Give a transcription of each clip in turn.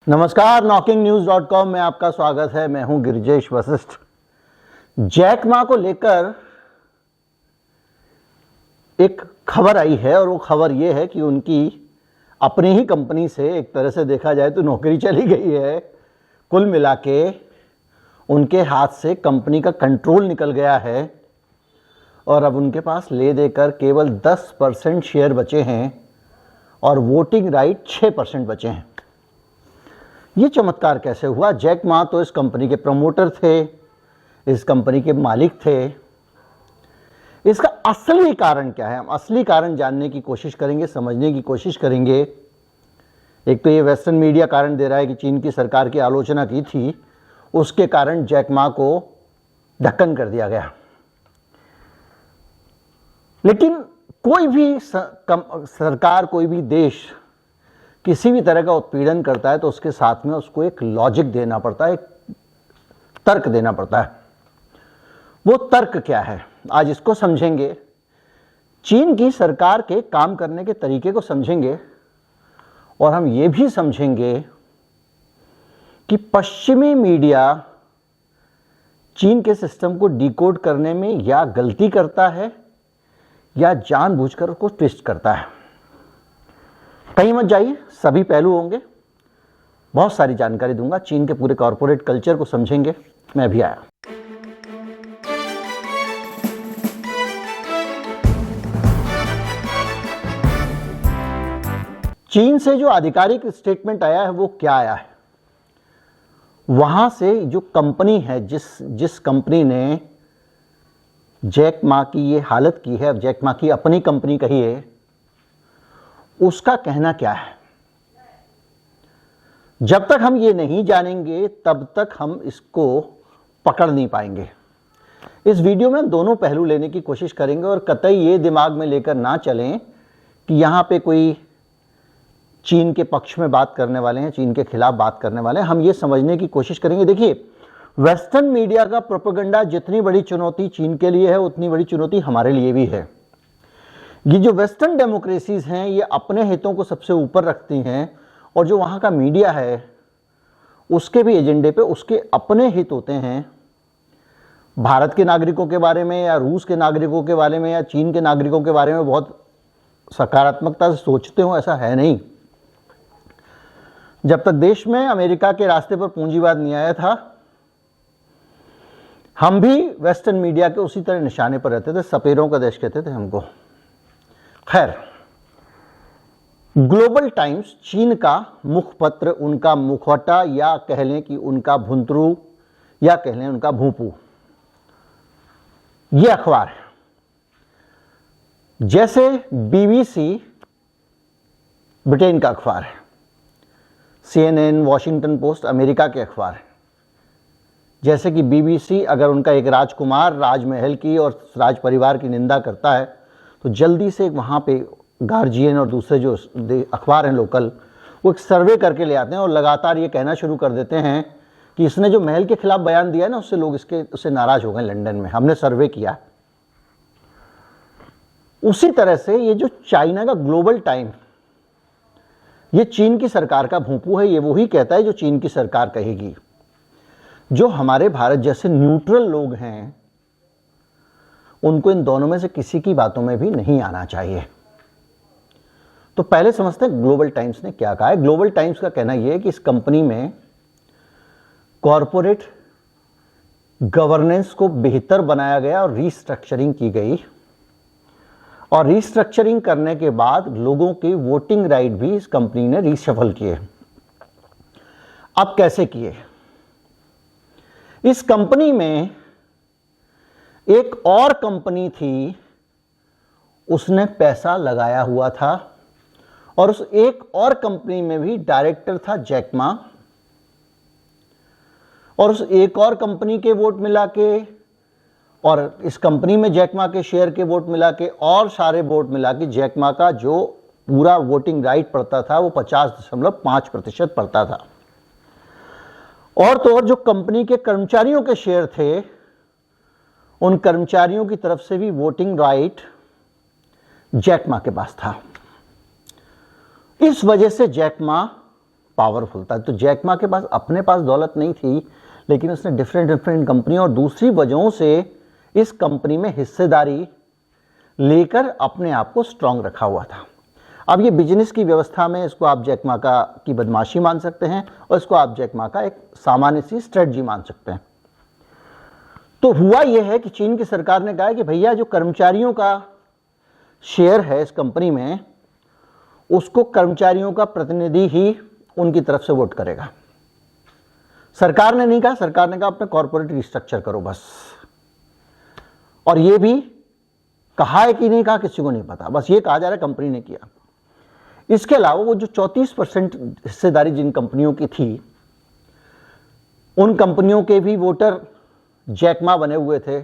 नमस्कार, knocking-news.com में आपका स्वागत है। मैं हूं गिरिजेश वशिष्ठ। जैक मा को लेकर एक खबर आई है और वो खबर ये है कि उनकी अपनी ही कंपनी से एक तरह से देखा जाए तो नौकरी चली गई है। कुल मिला के उनके हाथ से कंपनी का कंट्रोल निकल गया है और अब उनके पास ले देकर केवल 10% शेयर बचे हैं और वोटिंग राइट 6% बचे हैं। ये चमत्कार कैसे हुआ? जैक मा तो इस कंपनी के प्रमोटर थे, इस कंपनी के मालिक थे। इसका असली कारण क्या है? हम असली कारण जानने की कोशिश करेंगे, समझने की कोशिश करेंगे। एक तो ये वेस्टर्न मीडिया कारण दे रहा है कि चीन की सरकार की आलोचना की थी, उसके कारण जैक मा को ढक्कन कर दिया गया। लेकिन कोई भी सरकार, कोई भी देश किसी भी तरह का उत्पीड़न करता है तो उसके साथ में उसको एक लॉजिक देना पड़ता है, एक तर्क देना पड़ता है। वो तर्क क्या है, आज इसको समझेंगे। चीन की सरकार के काम करने के तरीके को समझेंगे और हम ये भी समझेंगे कि पश्चिमी मीडिया चीन के सिस्टम को डिकोड करने में या गलती करता है या जानबूझकर उसको ट्विस्ट करता है। कहीं मत जाइए, सभी पहलू होंगे। बहुत सारी जानकारी दूंगा, चीन के पूरे कॉरपोरेट कल्चर को समझेंगे। मैं भी आया। चीन से जो आधिकारिक स्टेटमेंट आया है वो क्या आया है? वहां से जो कंपनी है, जिस कंपनी ने जैक मा की ये हालत की है, अब जैक मा की अपनी कंपनी कहिए, उसका कहना क्या है। जब तक हम ये नहीं जानेंगे तब तक हम इसको पकड़ नहीं पाएंगे। इस वीडियो में हम दोनों पहलू लेने की कोशिश करेंगे और कतई ये दिमाग में लेकर ना चलें कि यहाँ पे कोई चीन के पक्ष में बात करने वाले हैं, चीन के खिलाफ बात करने वाले हैं। हम ये समझने की कोशिश करेंगे। देखिए, वेस्टर्न मीडिया का प्रोपेगेंडा जितनी बड़ी चुनौती चीन के लिए है, उतनी बड़ी चुनौती हमारे लिए भी है। ये जो वेस्टर्न डेमोक्रेसीज हैं, ये अपने हितों को सबसे ऊपर रखती हैं और जो वहाँ का मीडिया है उसके भी एजेंडे पे उसके अपने हित होते हैं। भारत के नागरिकों के बारे में या रूस के नागरिकों के बारे में या चीन के नागरिकों के बारे में बहुत सकारात्मकता से सोचते हो, ऐसा है नहीं। जब तक देश में अमेरिका के रास्ते पर पूंजीवाद नहीं आया था, हम भी वेस्टर्न मीडिया के उसी तरह निशाने पर रहते थे। सपेरों का देश कहते थे हमको। खैर, ग्लोबल टाइम्स चीन का मुखपत्र, उनका मुखौटा, या कह लें कि उनका भुंतरू, या कह लें उनका भूपू, यह अखबार है। जैसे बीबीसी ब्रिटेन का अखबार है, CNN, वॉशिंगटन पोस्ट अमेरिका के अखबार है। जैसे कि बीबीसी अगर उनका एक राजकुमार राजमहल की और राज परिवार की निंदा करता है तो जल्दी से वहाँ पे गार्जियन और दूसरे जो अखबार हैं लोकल, वो एक सर्वे करके ले आते हैं और लगातार ये कहना शुरू कर देते हैं कि इसने जो महल के खिलाफ बयान दिया है ना, उससे लोग उससे नाराज हो गए लंदन में, हमने सर्वे किया। उसी तरह से ये जो चाइना का ग्लोबल टाइम, ये चीन की सरकार का भूपू है। ये वही कहता है जो चीन की सरकार कहेगी। जो हमारे भारत जैसे न्यूट्रल लोग हैं, उनको इन दोनों में से किसी की बातों में भी नहीं आना चाहिए। तो पहले समझते हैं ग्लोबल टाइम्स ने क्या कहा है। ग्लोबल टाइम्स का कहना यह है कि इस कंपनी में कॉरपोरेट गवर्नेंस को बेहतर बनाया गया और रीस्ट्रक्चरिंग की गई, और रीस्ट्रक्चरिंग करने के बाद लोगों की वोटिंग राइट भी इस कंपनी ने रीशफल किए। अब कैसे किए? इस कंपनी में एक और कंपनी थी, उसने पैसा लगाया हुआ था और उस एक और कंपनी में भी डायरेक्टर था जैक मा, और उस एक और कंपनी के वोट मिला के और इस कंपनी में जैक मा के शेयर के वोट मिला के और सारे वोट मिला के जैक मा का जो पूरा वोटिंग राइट पड़ता था वो 50.5% पड़ता था। और तो और जो कंपनी के कर्मचारियों के शेयर थे, उन कर्मचारियों की तरफ से भी वोटिंग राइट जैक मा के पास था। इस वजह से जैक मा पावरफुल था। तो जैक मा के पास अपने पास दौलत नहीं थी, लेकिन उसने डिफरेंट कंपनियों और दूसरी वजहों से इस कंपनी में हिस्सेदारी लेकर अपने आप को स्ट्रांग रखा हुआ था। अब ये बिजनेस की व्यवस्था में इसको आप जैक मा की बदमाशी मान सकते हैं और इसको आप जैक मा का एक सामान्य सी स्ट्रेटजी मान सकते हैं। तो हुआ यह है कि चीन की सरकार ने कहा कि भैया जो कर्मचारियों का शेयर है इस कंपनी में, उसको कर्मचारियों का प्रतिनिधि ही उनकी तरफ से वोट करेगा। सरकार ने नहीं कहा, सरकार ने कहा अपना कॉर्पोरेट रिस्ट्रक्चर करो बस। और यह भी कहा है कि नहीं कहा किसी को नहीं पता, बस ये कहा जा रहा है कंपनी ने किया। इसके अलावा वो जो 34% हिस्सेदारी जिन कंपनियों की थी, उन कंपनियों के भी वोटर जैक मा बने हुए थे।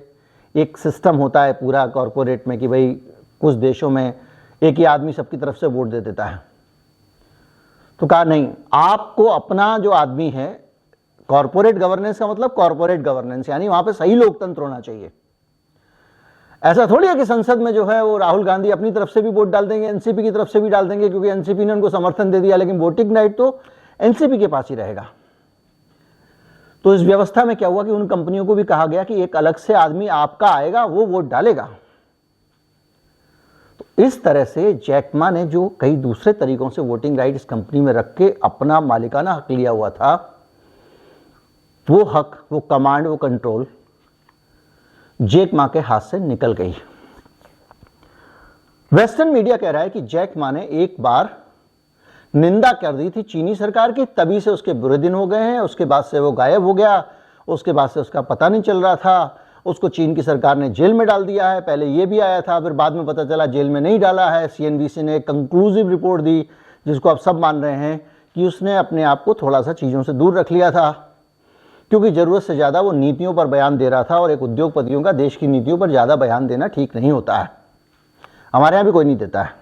एक सिस्टम होता है पूरा कॉर्पोरेट में कि भाई कुछ देशों में एक ही आदमी सबकी तरफ से वोट दे देता है। तो कहा नहीं, आपको अपना जो आदमी है, कॉर्पोरेट गवर्नेंस का मतलब कॉर्पोरेट गवर्नेंस, यानी वहां पे सही लोकतंत्र होना चाहिए। ऐसा थोड़ी है कि संसद में जो है वो राहुल गांधी अपनी तरफ से भी वोट डाल देंगे, एनसीपी की तरफ से भी डाल देंगे, क्योंकि एनसीपी ने उनको समर्थन दे दिया, लेकिन वोटिंग राइट तो एनसीपी के पास ही रहेगा। तो इस व्यवस्था में क्या हुआ कि उन कंपनियों को भी कहा गया कि एक अलग से आदमी आपका आएगा, वो वोट डालेगा। तो इस तरह से जैक मा ने जो कई दूसरे तरीकों से वोटिंग राइट इस कंपनी में रख के अपना मालिकाना हक लिया हुआ था, वो हक, वो कमांड, वो कंट्रोल जैक मा के हाथ से निकल गई। वेस्टर्न मीडिया कह रहा है कि जैक मा ने एक बार निंदा कर दी थी चीनी सरकार की, तभी से उसके बुरे दिन हो गए हैं। उसके बाद से वो गायब हो गया, उसके बाद से उसका पता नहीं चल रहा था। उसको चीन की सरकार ने जेल में डाल दिया है। पहले ये भी आया था, फिर बाद में पता चला जेल में नहीं डाला है। सीएनबीसी ने एक कंक्लूसिव रिपोर्ट दी, जिसको आप सब मान रहे हैं कि उसने अपने आप को थोड़ा सा चीज़ों से दूर रख लिया था, क्योंकि ज़रूरत से ज़्यादा वो नीतियों पर बयान दे रहा था। और एक उद्योगपतियों का देश की नीतियों पर ज़्यादा बयान देना ठीक नहीं होता है। हमारे यहाँ भी कोई नहीं देता है,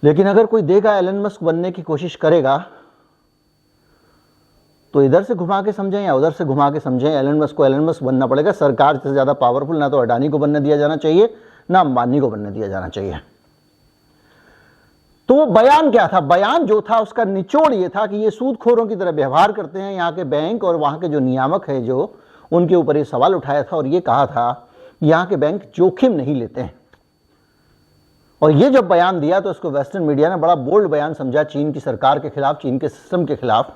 लेकिन अगर कोई देगा, एलन मस्क बनने की कोशिश करेगा, तो इधर से घुमा के समझें या उधर से घुमा के समझें, एलन मस्क को एलन मस्क बनना पड़ेगा। सरकार से ज़्यादा पावरफुल ना तो अडानी को बनने दिया जाना चाहिए, ना अंबानी को बनने दिया जाना चाहिए। तो वो बयान क्या था? बयान जो था उसका निचोड़ ये था कि ये सूदखोरों की तरह व्यवहार करते हैं यहाँ के बैंक, और वहाँ के जो नियामक है जो उनके ऊपर ये सवाल उठाया था और ये कहा था यहाँ के बैंक जोखिम नहीं लेते हैं। और ये जब बयान दिया तो इसको वेस्टर्न मीडिया ने बड़ा बोल्ड बयान समझा चीन की सरकार के खिलाफ, चीन के सिस्टम के खिलाफ,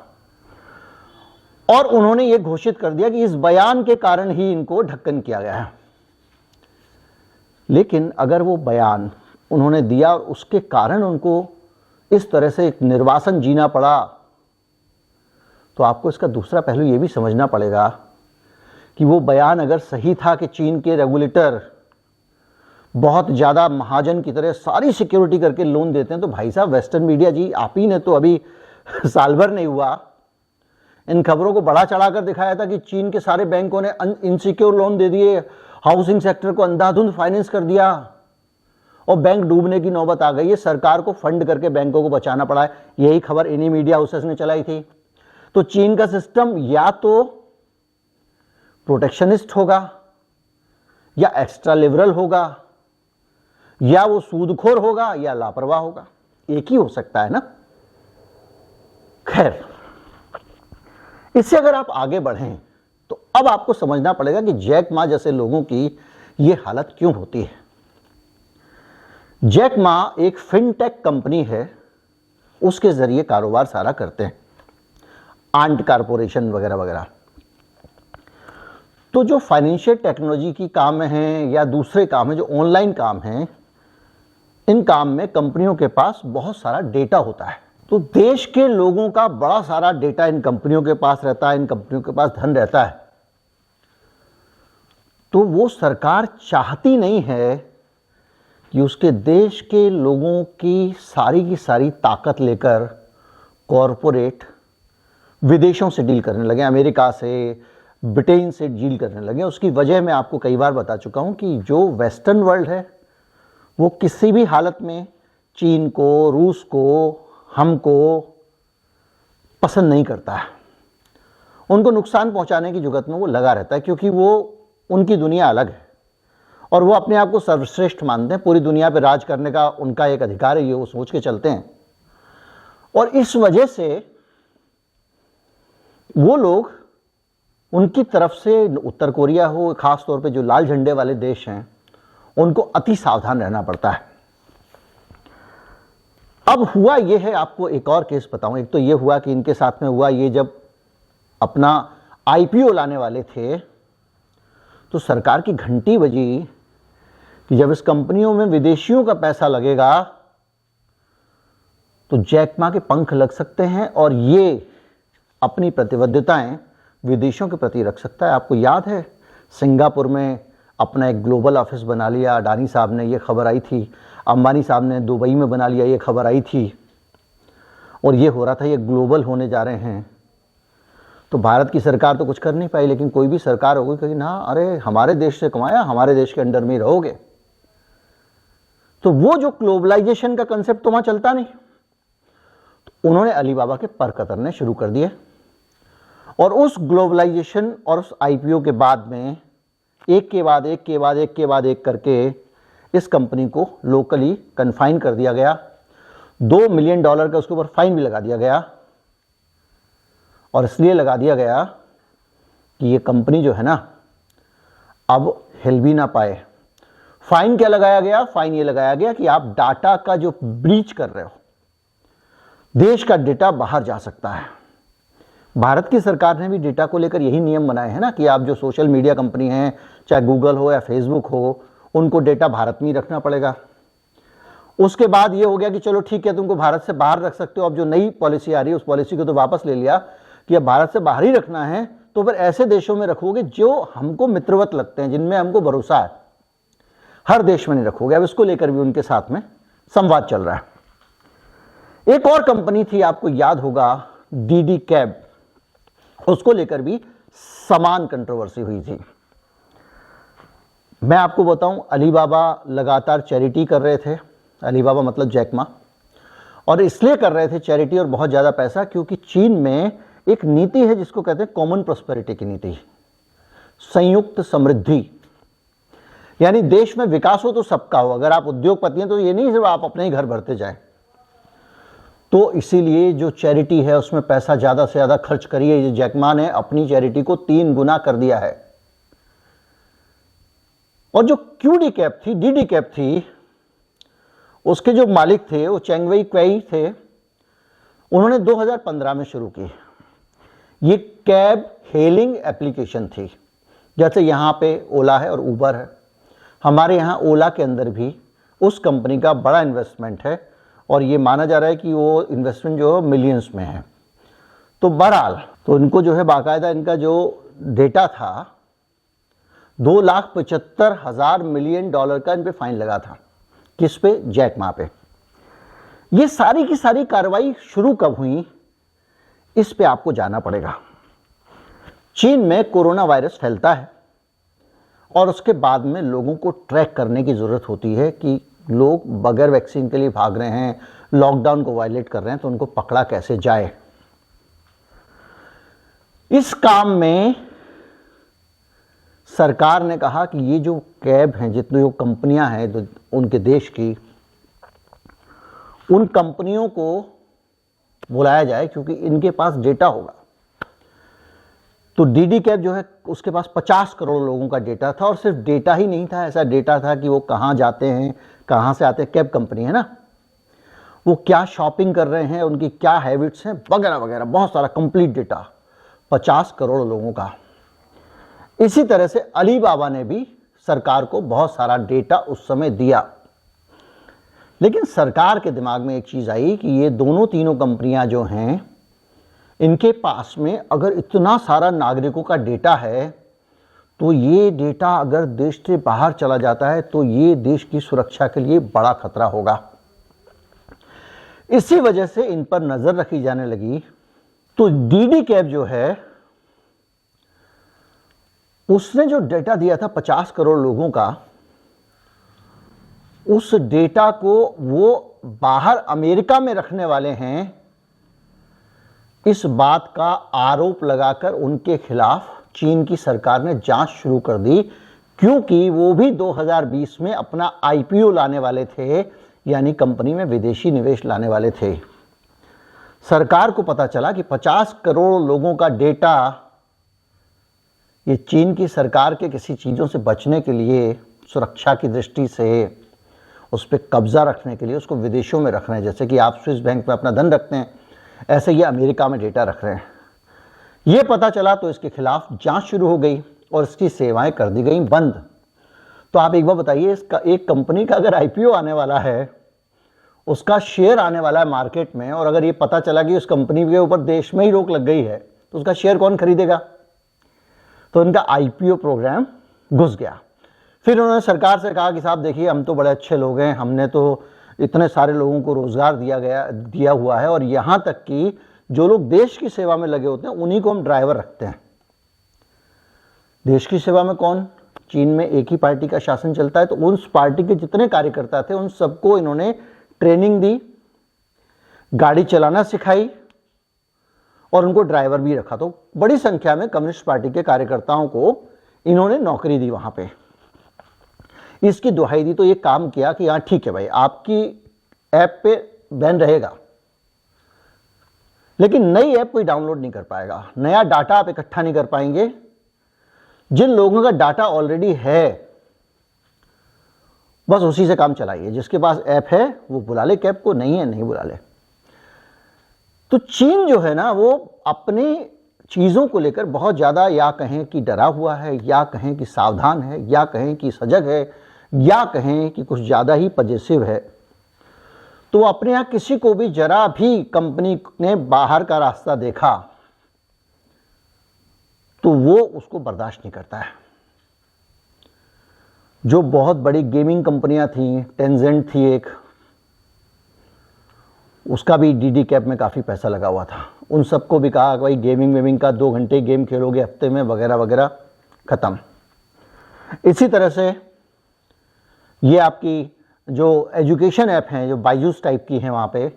और उन्होंने ये घोषित कर दिया कि इस बयान के कारण ही इनको ढक्कन किया गया है। लेकिन अगर वो बयान उन्होंने दिया और उसके कारण उनको इस तरह से एक निर्वासन जीना पड़ा, तो आपको इसका दूसरा पहलू ये भी समझना पड़ेगा कि वो बयान अगर सही था कि चीन के रेगुलेटर बहुत ज़्यादा महाजन की तरह सारी सिक्योरिटी करके लोन देते हैं, तो भाई साहब वेस्टर्न मीडिया जी, आप ही ने तो अभी साल भर नहीं हुआ इन खबरों को बढ़ा चढ़ाकर दिखाया था कि चीन के सारे बैंकों ने इनसिक्योर लोन दे दिए, हाउसिंग सेक्टर को अंधाधुंध फाइनेंस कर दिया और बैंक डूबने की नौबत आ गई है। सरकार को फंड करके बैंकों को बचाना पड़ा है। यही खबर इन्हीं मीडिया हाउसेस ने चलाई थी। तो चीन का सिस्टम या तो प्रोटेक्शनिस्ट होगा, या एक्स्ट्रा लिबरल होगा, या वो सूदखोर होगा, या लापरवाह होगा। एक ही हो सकता है ना। खैर, इससे अगर आप आगे बढ़ें तो अब आपको समझना पड़ेगा कि जैक मा जैसे लोगों की ये हालत क्यों होती है। जैक मा एक फिनटेक कंपनी है, उसके जरिए कारोबार सारा करते हैं, आंट कारपोरेशन वगैरह वगैरह। तो जो फाइनेंशियल टेक्नोलॉजी की काम है या दूसरे काम है, जो ऑनलाइन काम है, इन काम में कंपनियों के पास बहुत सारा डेटा होता है। तो देश के लोगों का बड़ा सारा डेटा इन कंपनियों के पास रहता है, इन कंपनियों के पास धन रहता है। तो वो सरकार चाहती नहीं है कि उसके देश के लोगों की सारी ताकत लेकर कॉरपोरेट विदेशों से डील करने लगे, अमेरिका से, ब्रिटेन से डील करने लगे। उसकी वजह मैं आपको कई बार बता चुका हूं कि जो वेस्टर्न वर्ल्ड है वो किसी भी हालत में चीन को, रूस को, हमको पसंद नहीं करता है। उनको नुकसान पहुंचाने की जुगत में वो लगा रहता है, क्योंकि वो उनकी दुनिया अलग है और वो अपने आप को सर्वश्रेष्ठ मानते हैं। पूरी दुनिया पे राज करने का उनका एक अधिकार है, ये वो सोच के चलते हैं। और इस वजह से वो लोग, उनकी तरफ से उत्तर कोरिया हो, खास तौर पे जो लाल झंडे वाले देश हैं, उनको अति सावधान रहना पड़ता है। अब हुआ ये है, आपको एक और केस बताऊं। एक तो ये हुआ कि इनके साथ में हुआ ये, जब अपना आईपीओ लाने वाले थे तो सरकार की घंटी बजी कि जब इस कंपनियों में विदेशियों का पैसा लगेगा तो जैक मा के पंख लग सकते हैं और ये अपनी प्रतिबद्धताएं विदेशों के प्रति रख सकता है। आपको याद है, सिंगापुर में अपना एक ग्लोबल ऑफिस बना लिया अडानी साहब ने, ये खबर आई थी। अंबानी साहब ने दुबई में बना लिया, ये खबर आई थी। और ये हो रहा था, ये ग्लोबल होने जा रहे हैं। तो भारत की सरकार तो कुछ कर नहीं पाई, लेकिन कोई भी सरकार होगी कही ना, अरे हमारे देश से कमाया, हमारे देश के अंडर में रहोगे। तो वो जो ग्लोबलाइजेशन का कंसेप्ट तो वहां चलता नहीं, तो उन्होंने अलीबाबा के पर कतरने शुरू कर दिए। और उस ग्लोबलाइजेशन और उस आईपीओ के बाद में एक के बाद एक करके इस कंपनी को लोकली कन्फाइन कर दिया गया। $2 मिलियन का उसके ऊपर फाइन भी लगा दिया गया। और इसलिए लगा दिया गया कि ये कंपनी जो है ना, अब हिल भी ना पाए। फाइन क्या लगाया गया? फाइन ये लगाया गया कि आप डाटा का जो ब्रीच कर रहे हो, देश का डेटा बाहर जा सकता है। भारत की सरकार ने भी डेटा को लेकर यही नियम बनाए हैं ना कि आप जो सोशल मीडिया कंपनी हैं, चाहे गूगल हो या फेसबुक हो, उनको डेटा भारत में ही रखना पड़ेगा। उसके बाद ये हो गया कि चलो ठीक है, तुमको भारत से बाहर रख सकते हो। अब जो नई पॉलिसी आ रही है, उस पॉलिसी को तो वापस ले लिया कि अब भारत से बाहर ही रखना है, तो फिर ऐसे देशों में रखोगे जो हमको मित्रवत लगते हैं, जिनमें हमको भरोसा है। हर देश में नहीं रखोगे। अब इसको लेकर भी उनके साथ में संवाद चल रहा है। एक और कंपनी थी, आपको याद होगा, डीडी कैब। उसको लेकर भी समान कंट्रोवर्सी हुई थी। मैं आपको बताऊं, अलीबाबा लगातार चैरिटी कर रहे थे। अलीबाबा मतलब जैक मा। और इसलिए कर रहे थे चैरिटी और बहुत ज़्यादा पैसा, क्योंकि चीन में एक नीति है जिसको कहते हैं कॉमन प्रॉस्पेरिटी की नीति, संयुक्त समृद्धि। यानी देश में विकास हो तो सबका हो। अगर आप उद्योगपति हैं तो ये नहीं सिर्फ आप अपने ही घर भरते जाएं। तो इसीलिए जो चैरिटी है उसमें पैसा ज़्यादा से ज़्यादा खर्च करिए। जैक मा ने अपनी चैरिटी को 3 गुना कर दिया है। और जो क्यूडी कैब थी, डीडी कैब थी, उसके जो मालिक थे वो चेंग वेई क्वेई थे। उन्होंने 2015 में शुरू की। ये कैब हेलिंग एप्लीकेशन थी। जैसे यहाँ पे ओला है और उबर है, हमारे यहाँ ओला के अंदर भी उस कंपनी का बड़ा इन्वेस्टमेंट है और ये माना जा रहा है कि वो इन्वेस्टमेंट जो मिलियंस में है। तो बहरहाल, तो इनको जो है बाकायदा इनका जो डेटा था, $2,75,000 मिलियन का इन पे फाइन लगा था। किस पे? जैक मा पे। ये सारी की सारी कार्रवाई शुरू कब हुई, इस पे आपको जाना पड़ेगा। चीन में कोरोना वायरस फैलता है और उसके बाद में लोगों को ट्रैक करने की जरूरत होती है कि लोग बगैर वैक्सीन के लिए भाग रहे हैं, लॉकडाउन को वायलेट कर रहे हैं, तो उनको पकड़ा कैसे जाए। इस काम में सरकार ने कहा कि ये जो कैब हैं, जितनी जो कंपनियां हैं उनके देश की, उन कंपनियों को बुलाया जाए क्योंकि इनके पास डेटा होगा। तो डीडी कैब जो है उसके पास 50 करोड़ लोगों का डेटा था। और सिर्फ डेटा ही नहीं था, ऐसा डेटा था कि वो कहाँ जाते हैं, कहाँ से आते हैं, कैब कंपनी है ना, वो क्या शॉपिंग कर रहे हैं, उनकी क्या हैबिट्स हैं, वगैरह वगैरह, बहुत सारा कंप्लीट डेटा 50 करोड़ लोगों का। इसी तरह से अलीबाबा ने भी सरकार को बहुत सारा डेटा उस समय दिया। लेकिन सरकार के दिमाग में एक चीज़ आई कि ये दोनों तीनों कंपनियां जो हैं, इनके पास में अगर इतना सारा नागरिकों का डेटा है तो ये डेटा अगर देश से बाहर चला जाता है तो ये देश की सुरक्षा के लिए बड़ा खतरा होगा। इसी वजह से इन पर नजर रखी जाने लगी। तो डीडी कैब जो है, उसने जो डेटा दिया था 50 करोड़ लोगों का, उस डेटा को वो बाहर अमेरिका में रखने वाले हैं, इस बात का आरोप लगाकर उनके खिलाफ चीन की सरकार ने जांच शुरू कर दी। क्योंकि वो भी 2020 में अपना आईपीओ लाने वाले थे, यानी कंपनी में विदेशी निवेश लाने वाले थे। सरकार को पता चला कि 50 करोड़ लोगों का डेटा ये चीन की सरकार के किसी चीज़ों से बचने के लिए, सुरक्षा की दृष्टि से उस पर कब्जा रखने के लिए उसको विदेशों में रख रहे हैं। जैसे कि आप स्विस बैंक में अपना धन रखते हैं, ऐसे ये अमेरिका में डेटा रख रहे हैं। ये पता चला तो इसके खिलाफ जांच शुरू हो गई और इसकी सेवाएं कर दी गई बंद। तो आप एक बार बताइए, इसका एक कंपनी का अगर आईपीओ आने वाला है, उसका शेयर आने वाला है मार्केट में, और अगर ये पता चला कि उस कंपनी के ऊपर देश में ही रोक लग गई है, तो उसका शेयर कौन खरीदेगा? तो इनका आईपीओ प्रोग्राम घुस गया। फिर उन्होंने सरकार से कहा कि साहब देखिए, हम तो बड़े अच्छे लोग हैं, हमने तो इतने सारे लोगों को रोजगार दिया हुआ है, और यहाँ तक कि जो लोग देश की सेवा में लगे होते हैं उन्हीं को हम ड्राइवर रखते हैं। देश की सेवा में कौन? चीन में एक ही पार्टी का शासन चलता है, तो उस पार्टी के जितने कार्यकर्ता थे उन सबको इन्होंने ट्रेनिंग दी, गाड़ी चलाना सिखाई और उनको ड्राइवर भी रखा। तो बड़ी संख्या में कम्युनिस्ट पार्टी के कार्यकर्ताओं को इन्होंने नौकरी दी वहां पे। इसकी दुहाई दी तो ये काम किया कि हाँ ठीक है भाई, आपकी ऐप पे बैन रहेगा, लेकिन नई ऐप कोई डाउनलोड नहीं कर पाएगा, नया डाटा आप इकट्ठा नहीं कर पाएंगे। जिन लोगों का डाटा ऑलरेडी है बस उसी से काम चलाइए, जिसके पास ऐप है वो बुला ले कैब को, नहीं है नहीं बुला ले। तो चीन जो है ना, वो अपनी चीज़ों को लेकर बहुत ज़्यादा, या कहें कि डरा हुआ है, या कहें कि सावधान है, या कहें कि सजग है, या कहें कि कुछ ज़्यादा ही पजेसिव है। तो अपने यहाँ किसी को भी जरा भी कंपनी ने बाहर का रास्ता देखा तो वो उसको बर्दाश्त नहीं करता है। जो बहुत बड़ी गेमिंग कंपनियां थी, टेंजेंट थी एक, उसका भी डीडी कैप में काफ़ी पैसा लगा हुआ था। उन सबको भी कहा कि भाई गेमिंग का 2 घंटे गेम खेलोगे हफ्ते में वगैरह वगैरह, ख़त्म। इसी तरह से ये आपकी जो एजुकेशन ऐप हैं, जो बायजूस टाइप की हैं, वहाँ पे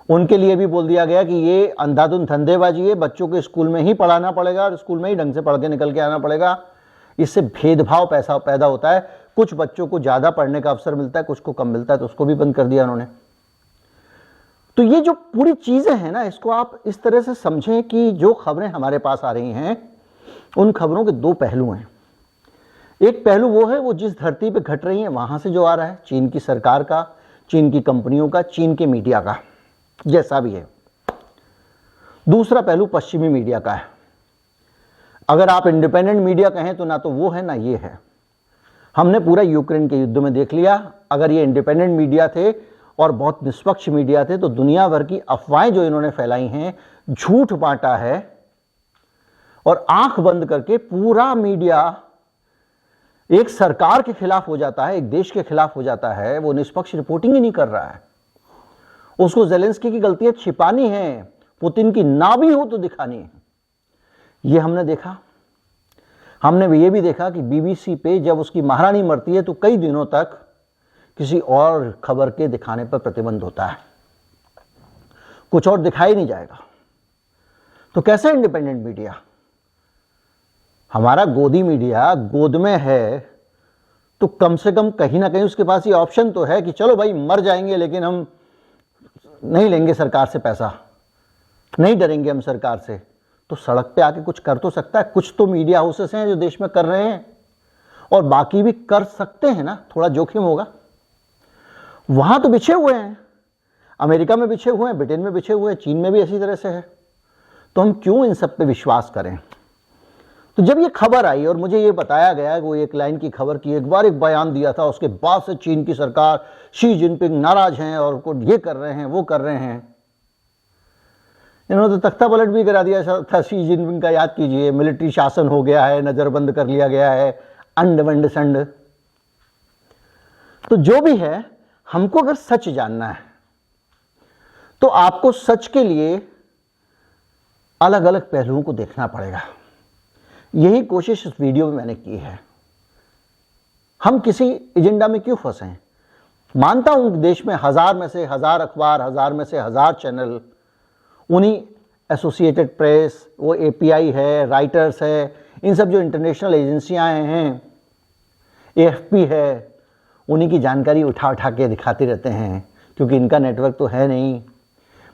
उनके लिए भी बोल दिया गया कि ये अंधाधुंध धंधेबाजी है, बच्चों को स्कूल में ही पढ़ाना पड़ेगा और स्कूल में ही ढंग से पढ़ के निकल के आना पड़ेगा। इससे भेदभाव पैदा होता है, कुछ बच्चों को ज़्यादा पढ़ने का अवसर मिलता है, कुछ को कम मिलता है, तो उसको भी बंद कर दिया उन्होंने। तो ये जो पूरी चीज़ें हैं ना, इसको आप इस तरह से समझें कि जो खबरें हमारे पास आ रही हैं उन खबरों के 2 पहलू हैं। एक पहलू वो है, वो जिस धरती पे घट रही है वहाँ से जो आ रहा है, चीन की सरकार का, चीन की कंपनियों का, चीन के मीडिया का, जैसा भी है। दूसरा पहलू पश्चिमी मीडिया का है। अगर आप इंडिपेंडेंट मीडिया कहें तो ना तो वो है ना ये है। हमने पूरा यूक्रेन के युद्ध में देख लिया, अगर ये इंडिपेंडेंट मीडिया थे और बहुत निष्पक्ष मीडिया थे तो दुनिया भर की अफवाहें जो इन्होंने फैलाई हैं, झूठ बांटा है, और आंख बंद करके पूरा मीडिया एक सरकार के खिलाफ हो जाता है, एक देश के खिलाफ हो जाता है, वो निष्पक्ष रिपोर्टिंग ही नहीं कर रहा है। उसको ज़ेलेंस्की की गलतियां छिपानी है, पुतिन की ना भी हो तो दिखानी है। ये हमने देखा। हमने ये भी देखा कि बीबीसी पे जब उसकी महारानी मरती है तो कई दिनों तक किसी और खबर के दिखाने पर प्रतिबंध होता है, कुछ और दिखाई नहीं जाएगा। तो कैसे इंडिपेंडेंट मीडिया? हमारा गोदी मीडिया गोद में है तो कम से कम कहीं ना कहीं उसके पास ये ऑप्शन तो है कि चलो भाई मर जाएंगे लेकिन हम नहीं लेंगे सरकार से पैसा, नहीं डरेंगे हम सरकार से। तो सड़क पे आके कुछ कर तो सकता है। कुछ तो मीडिया हाउसेस हैं जो देश में कर रहे हैं, और बाकी भी कर सकते हैं ना, थोड़ा जोखिम होगा। वहां तो बिछे हुए हैं, अमेरिका में बिछे हुए हैं, ब्रिटेन में बिछे हुए हैं, चीन में भी इसी तरह से है। तो हम क्यों इन सब पे विश्वास करें? तो जब ये खबर आई और मुझे ये बताया गया, वो एक लाइन की खबर की, एक बार एक बयान दिया था, उसके बाद से चीन की सरकार, शी जिनपिंग नाराज हैं और ये कर रहे हैं वो कर रहे हैं। इन्होंने तो तख्ता पलट भी करा दिया था शी जिनपिंग का, याद कीजिए। मिलिट्री शासन हो गया है, नजरबंद कर लिया गया है, अंड वंड संड। तो जो भी है, हमको अगर सच जानना है तो आपको सच के लिए अलग अलग पहलुओं को देखना पड़ेगा। यही कोशिश इस वीडियो में मैंने की है। हम किसी एजेंडा में क्यों फंसे हैं? मानता हूं देश में 1000 में से 1000 अखबार, 1000 में से 1000 चैनल, उन्हीं एसोसिएटेड प्रेस, वो एपीआई है, राइटर्स है, इन सब जो इंटरनेशनल एजेंसियां हैं, एएफपी है, उन्हीं की जानकारी उठा उठा के दिखाते रहते हैं, क्योंकि इनका नेटवर्क तो है नहीं।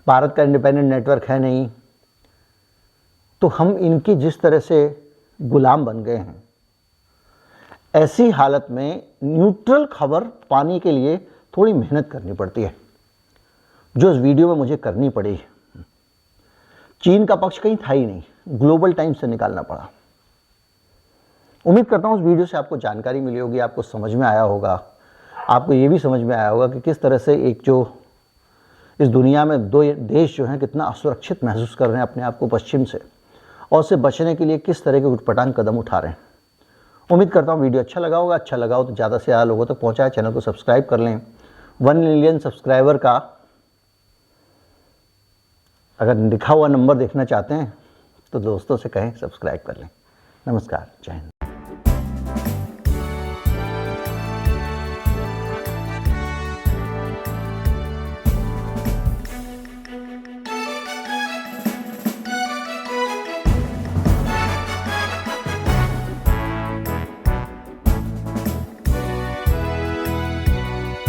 भारत का इंडिपेंडेंट नेटवर्क है नहीं, तो हम इनकी जिस तरह से गुलाम बन गए हैं, ऐसी हालत में न्यूट्रल खबर पाने के लिए थोड़ी मेहनत करनी पड़ती है, जो इस वीडियो में मुझे करनी पड़ी। चीन का पक्ष कहीं था ही नहीं, ग्लोबल टाइम्स से निकालना पड़ा। उम्मीद करता हूँ उस वीडियो से आपको जानकारी मिली होगी, आपको समझ में आया होगा, आपको ये भी समझ में आया होगा कि किस तरह से एक जो इस दुनिया में दो देश जो हैं कितना असुरक्षित महसूस कर रहे हैं अपने आप को पश्चिम से, और उससे बचने के लिए किस तरह के उटपटांग कदम उठा रहे हैं। उम्मीद करता हूँ वीडियो अच्छा लगा होगा। अच्छा लगा हो तो ज़्यादा से ज़्यादा लोगों तक पहुँचाए, चैनल को सब्सक्राइब कर लें। 1 मिलियन सब्सक्राइबर का अगर लिखा हुआ नंबर देखना चाहते हैं तो दोस्तों से कहें सब्सक्राइब कर लें। नमस्कार, जय हिंद।